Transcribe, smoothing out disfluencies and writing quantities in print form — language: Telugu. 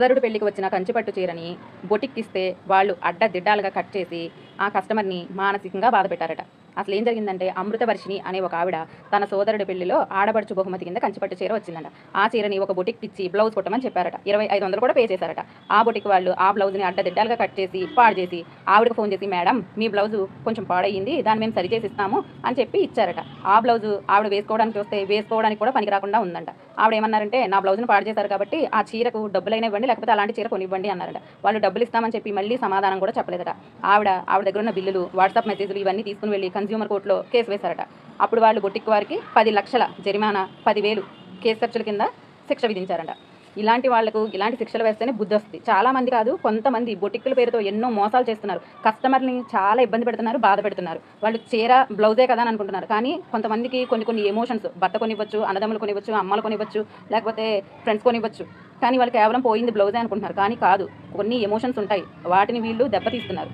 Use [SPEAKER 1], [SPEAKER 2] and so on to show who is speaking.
[SPEAKER 1] సోదరుడు పెళ్లికి వచ్చిన కంచిపట్టు చీరని బొటిక్కిస్తే వాళ్ళు అడ్డదిడ్డాలుగా కట్ చేసి ఆ కస్టమర్ని మానసికంగా బాధపెట్టారట. అసలు ఏం జరిగిందంటే అమృతవర్షిణి అనే ఒక ఆవిడ తన సోదరుడి పెళ్లిలో ఆడబడుచు బహుమతి కింద కంచిపట్టు చీర వచ్చిందంట. ఆ చీరని ఒక బొటిక్ ఇచ్చి బ్లౌజ్ కుట్టమని చెప్పారట. 2500 కూడా పే చేశారట. ఆ బొటిక్ వాళ్ళు ఆ బ్లౌజ్ని అడ్డదిడ్డాలుగా కట్ చేసి పాడు చేసి ఆవిడకు ఫోన్ చేసి, మేడం మీ బ్లౌజు కొంచెం పాడయ్యింది, దాన్ని మేము సరి చేసి ఇస్తాము అని చెప్పి ఇచ్చారట. ఆ బ్లౌజు ఆవిడ వేసుకోవడానికి చూస్తే వేసుకోవడానికి కూడా పనికి రాకుండా ఉందంట. ఆవిడ ఏమన్నారంటే, నా బ్లౌజ్ను పాడు చేశారు కాబట్టి ఆ చీరకు డబ్బులైనా ఇవ్వండి, లేకపోతే అలాంటి చీర కొనివ్వండి అన్నారట. వాళ్ళు డబ్బులు ఇస్తామని చెప్పి మళ్ళీ సమాధానం కూడా చెప్పలేదట. ఆవిడ దగ్గర ఉన్న బిల్లులు, వాట్సాప్ మెసేజ్లు ఇవన్నీ తీసుకుని వెళ్ళి కన్జ్యూమర్ కోర్టులో కేసు వేశారట. అప్పుడు వాళ్ళు బొటిక్ వారికి 10 లక్షల జరిమానా, 10,000 కేసు ఖర్చుల కింద శిక్ష విధించారట. ఇలాంటి వాళ్లకు ఇలాంటి శిక్షలు వేస్తేనే బుద్ధి వస్తుంది. చాలా మంది కాదు, కొంతమంది బొటిక్కుల పేరుతో ఎన్నో మోసాలు చేస్తున్నారు. కస్టమర్ని చాలా ఇబ్బంది పెడుతున్నారు, బాధ పెడుతున్నారు. వాళ్ళు చీర బ్లౌజే కదా అని అనుకుంటున్నారు. కానీ కొంతమందికి కొన్ని ఎమోషన్స్, భర్త కొనివ్వచ్చు, అన్నదమ్ములు కొనివ్వచ్చు, అమ్మలు కొనివ్వచ్చు, లేకపోతే ఫ్రెండ్స్ కొనివ్వచ్చు. కానీ వాళ్ళు కేవలం పోయింది బ్లౌజే అనుకుంటున్నారు. కానీ కాదు, కొన్ని ఎమోషన్స్ ఉంటాయి, వాటిని వీళ్ళు దెబ్బతీస్తున్నారు.